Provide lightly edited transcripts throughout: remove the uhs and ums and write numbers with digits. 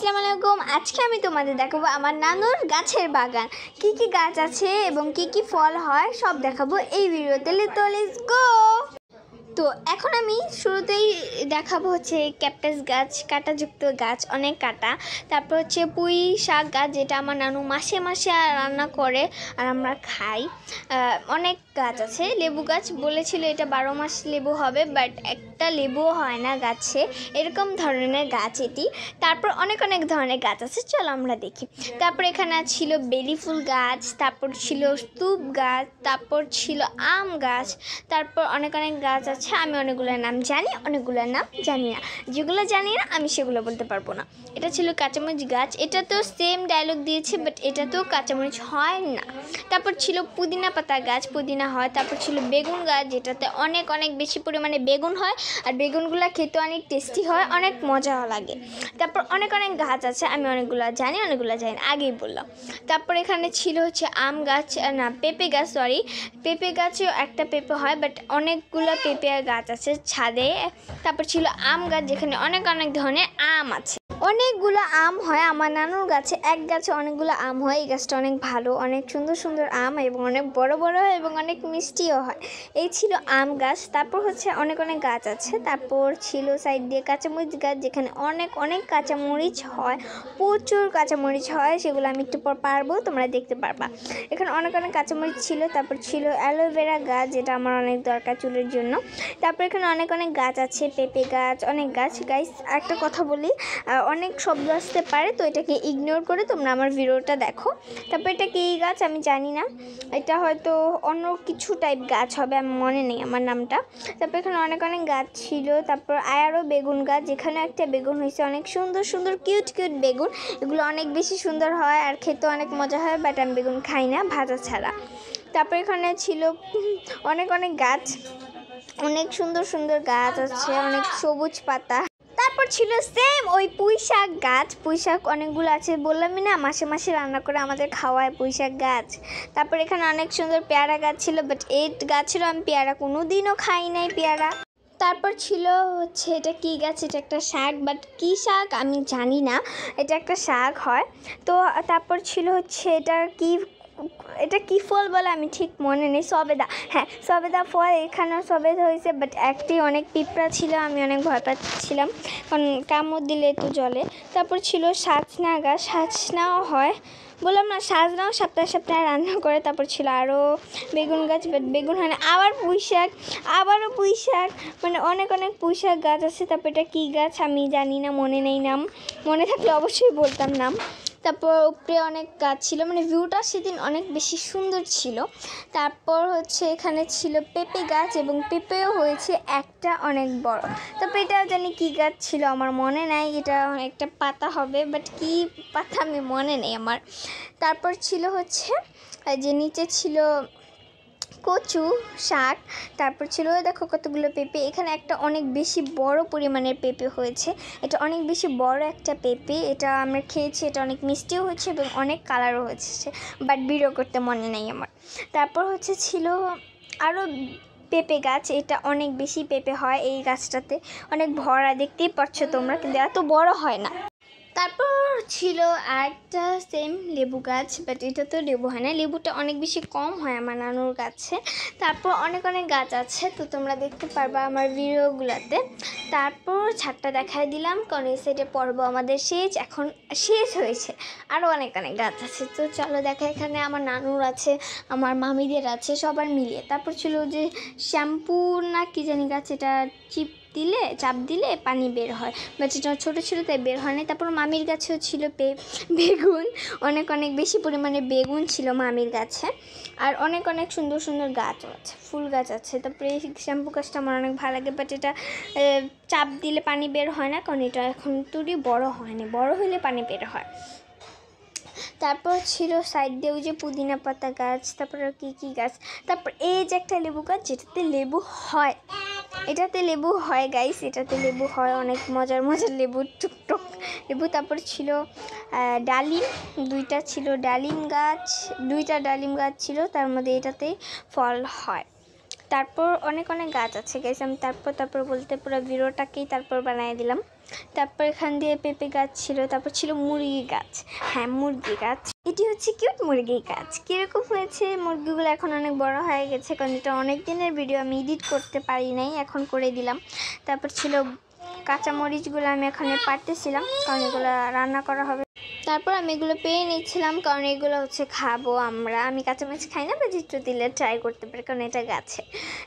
আসসালামু আলাইকুম। আজকে আমি তোমাদের দেখাবো আমার নানুর গাছের বাগান, কি কি গাছ আছে এবং কি কি ফল হয় সব দেখাবো এই ভিডিওতে। Let's go. তো এখন আমি শুরুতেই দেখাবো হচ্ছে ক্যাকটাস গাছ, কাঁটাযুক্ত গাছ, অনেক কাঁটা। তারপর হচ্ছে পুঁই শাক গাছ, যেটা আমার নানু মাসে মাসে রান্না করে আর আমরা খাই। অনেক গাছ আছে। লেবু গাছ বলেছিল এটা 12 মাস লেবু হবে, বাট একটা লেবুও হয় না গাছে, এরকম ধরনের গাছ এটি। তারপর অনেক অনেক ধরনের গাছ আছে, চলো আমরা দেখি। তারপর এখানে ছিল বেলি ফুল গাছ, তারপর ছিল স্তূপ গাছ, তারপর ছিল আম গাছ, তারপর অনেক অনেক গাছ আছে। আমি অনেকগুলোর নাম জানি, অনেকগুলোর নাম জানি না। যেগুলো জানি না আমি সেগুলো বলতে পারবো না। এটা ছিল কাঁচামরিচ গাছ, এটা তো সেম ডায়লগ দিয়েছে, বাট এটা তো কাঁচামরিচ হয় না। তারপর ছিল পুদিনা পাতা গাছ, পুদিনা হয়। তারপর ছিল বেগুন গাছ, যেটাতে অনেক অনেক বেশি পরিমাণে বেগুন হয়, আর বেগুনগুলো খেতে অনেক টেস্টি হয়, অনেক মজাও লাগে। তারপর অনেক অনেক গাছ আছে, আমি অনেকগুলো জানি, অনেকগুলো জানি না, আগেই বললাম। তারপর এখানে ছিল হচ্ছে আম গাছ, না পেঁপে গাছ, সরি, পেঁপে গাছেও একটা পেঁপে হয়, বাট অনেকগুলো পেঁপে গাছ আছে ছাদে। তারপর ছিল আম গাছ, যেখানে অনেক অনেক ধরনের আম আছে, অনেকগুলো আম হয়। আমার নানুর গাছে এক গাছে অনেকগুলো আম হয়। এই গাছটা অনেক ভালো, অনেক সুন্দর সুন্দর আম এবং অনেক বড় বড় হয় এবং অনেক মিষ্টিও হয়। এই ছিল আম গাছ। তারপর হচ্ছে অনেক অনেক গাছ আছে। তারপর ছিল সাইড দিয়ে কাঁচামরিচ গাছ, যেখানে অনেক অনেক কাঁচামরিচ হয়, প্রচুর কাঁচামরিচ হয়, সেগুলো আমি একটু পর পারবো, তোমরা দেখতে পারবা। এখানে অনেক অনেক কাঁচামরিচ ছিল। তারপর ছিল অ্যালোভেরা গাছ, যেটা আমার অনেক দরকার চুলের জন্য। তারপর এখানে অনেক অনেক গাছ আছে, পেঁপে গাছ, অনেক গাছ। গাইস একটা কথা বলি, অনেক শব্দ আসতে পারে, তো এটাকে ইগনোর করে তোমরা আমার ভিডিওটা দেখো। তারপর এটা কি গাছ আমি জানি না, এটা হয়তো অন্য কিছু টাইপ গাছ হবে, আমি মনে নেই আমার নামটা। তারপর এখানে অনেক অনেক গাছ ছিল। তারপর আরও বেগুন গাছ, যেখানে একটা বেগুন হয়েছে, অনেক সুন্দর সুন্দর কিউট কিউট বেগুন, এগুলো অনেক বেশি সুন্দর হয় আর খেতে অনেক মজা হয়, বাট আমি বেগুন খাই না ভাজা ছাড়া। তারপর এখানে ছিল অনেক অনেক গাছ, অনেক সুন্দর সুন্দর গাছ আছে, অনেক সবুজ পাতা। তারপর ছিল সেম ওই পুঁই শাক গাছ, পুঁই শাক অনেকগুলো আছে, বললামই না মাসে মাসে রান্না করে আমাদের খাওয়ায় পুঁই শাক গাছ। তারপর এখানে অনেক সুন্দর পেয়ারা গাছ ছিল, বাট এই গাছ ছিল আমি পেয়ারা কোনো দিনও খাই নাই পেয়ারা। তারপর ছিল হচ্ছে এটা কি গাছ, এটা একটা শাক, বাট কী শাক আমি জানি না, এটা একটা শাক হয়। তো তারপর ছিল হচ্ছে এটা কি ফল বলে আমি ঠিক মনে নেই, সবেদা, হ্যাঁ সবেদা ফল। এখানেও সবেদা হয়েছে, বাট একটি অনেক পিঁপড়া ছিল, আমি অনেক ভয় পাচ্ছিলাম, কারণ কামড় দিলে তো জলে। তারপর ছিল সাজনা গাছ, সাজনাও হয়, বললাম না সাজনাও সপ্তাহে সপ্তাহে রান্না করে। তারপর ছিল আরও বেগুন গাছ, বাট বেগুন হয় না। আবার পুঁই শাক, আবারও পুঁই শাক, মানে অনেক অনেক পুঁই শাক গাছ আছে। তারপর এটা কী গাছ আমি জানি না, মনে নেই নাম, মনে থাকলে অবশ্যই বলতাম নাম। তারপর উপরে অনেক গাছ ছিল, মানে ভিউটা সেদিন অনেক বেশি সুন্দর ছিল। তারপর হচ্ছে এখানে ছিল পেঁপে গাছ, এবং পেঁপেও হয়েছে একটা অনেক বড়। তারপর এটা জানি কী গাছ ছিল আমার মনে নাই, এটা একটা পাতা হবে, বাট কী পাতা আমি মনে নেই আমার। তারপর ছিল হচ্ছে যে নিচে ছিল কচু শাক। তারপর ছিল দেখো কতগুলো পেঁপে, এখানে একটা অনেক বেশি বড় পরিমাণের পেঁপে হয়েছে, এটা অনেক বেশি বড় একটা পেঁপে, এটা আমরা খেয়েছি, এটা অনেক মিষ্টিও হয়েছে এবং অনেক কালারও হয়েছে, বাট ভিডিও করতে মনে নেই আমার। তারপর হচ্ছে ছিল আরও পেঁপে গাছ, এটা অনেক বেশি পেঁপে হয় এই গাছটাতে, অনেক ভরা, দেখতেই পাচ্ছ তোমরা, কিন্তু এত বড় হয় না। তারপর ছিল আরেকটা সেম লেবু গাছ, বাট এটা তো লেবু হয় না, লেবুটা অনেক বেশি কম হয় আমার নানুর গাছে। তারপর অনেক অনেক গাছ আছে, তো তোমরা দেখতে পারবা আমার ভিডিওগুলোতে। তারপর ছাদটা দেখাই দিলাম, কারণ এই সাইডে পর্ব আমাদের এখন শেষ হয়েছে, আরও অনেক অনেক গাছ আছে। তো চলো দেখা, এখানে আমার নানুর আছে, আমার মামিদের আছে, সবার মিলিয়ে। তারপর ছিল যে শ্যাম্পু না কি জানি গাছ, এটা চাপ দিলে পানি বের হয়, বাট এটা ছোটো ছিল তাই বের হয় না। তারপর মামির গাছেও ছিল বেগুন, অনেক অনেক বেশি পরিমাণে বেগুন ছিল মামির গাছে, আর অনেক অনেক সুন্দর সুন্দর গাছও আছে, ফুল গাছ আছে। তারপরে এই শ্যাম্পু গাছটা আমার অনেক ভালো লাগে, বাট এটা চাপ দিলে পানি বের হয় না, কারণ এটা এখন তুড়ি বড় হয়নি, বড় হলে পানি বের হয়। তারপর ছিল সাইড দিয়ে ওই যে পুদিনা পাতা গাছ, তারপর কী কী গাছ। তারপর এই যে একটা লেবু গাছ, যেটাতে লেবু হয়, এটাতে লেবু হয় গাইস, এটাতে লেবু হয়, অনেক মজার মজার লেবু, টুকটুক লেবু। তারপর ছিল ডালিম, দুইটা ছিল ডালিম গাছ, দুইটা ডালিম গাছ ছিল, তার মধ্যে এটাতেই ফল হয়। তারপর অনেক অনেক গাছ আছে গাইস, আমি তারপর বলতে পুরো ভিডিওটাকেই তারপর বানিয়ে দিলাম। তারপর এখান দিয়ে পেঁপে গাছ ছিল, তারপর ছিল মুরগি গাছ। হ্যাঁ, মুরগি গাছ। এটি হচ্ছে কিউট মুরগি গাছ। কীরকম হয়েছে মুরগিগুলো? এখন অনেক বড় হয়ে গেছে, কারণ এটা অনেক দিনের ভিডিও, আমি এডিট করতে পারি নাই, এখন করে দিলাম। তারপর ছিল কাঁচামরিচগুলো, আমি এখানে পাড়তেছিলাম কারণ এগুলো রান্না করা হবে। তারপর আমি এগুলো পেয়ে নিচ্ছিলাম কারণ এগুলো হচ্ছে খাবো আমরা। আমি কাঁচামরিচ খাই না, বা চিত্র দিলে ট্রাই করতে পারি কারণ এটা গাছে।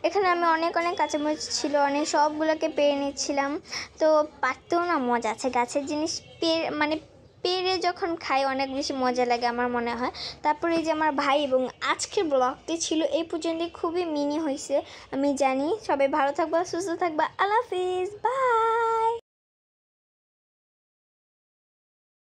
এখানে আমি অনেক কাঁচামরিচ ছিল, অনেক সবগুলোকে পেয়ে নিচ্ছিলাম। তো পারতেও না মজা আছে, গাছের জিনিস পেরে যখন খাই অনেক বেশি মজা লাগে আমার মনে হয়। তারপরে এই যে আমার ভাই, এবং আজকের ব্লগটি ছিল এই পর্যন্তই, খুবই মিনি হয়েছে আমি জানি। সবাই ভালো থাকবা, সুস্থ থাকবা, আল্লাহ হাফিজ, বাই।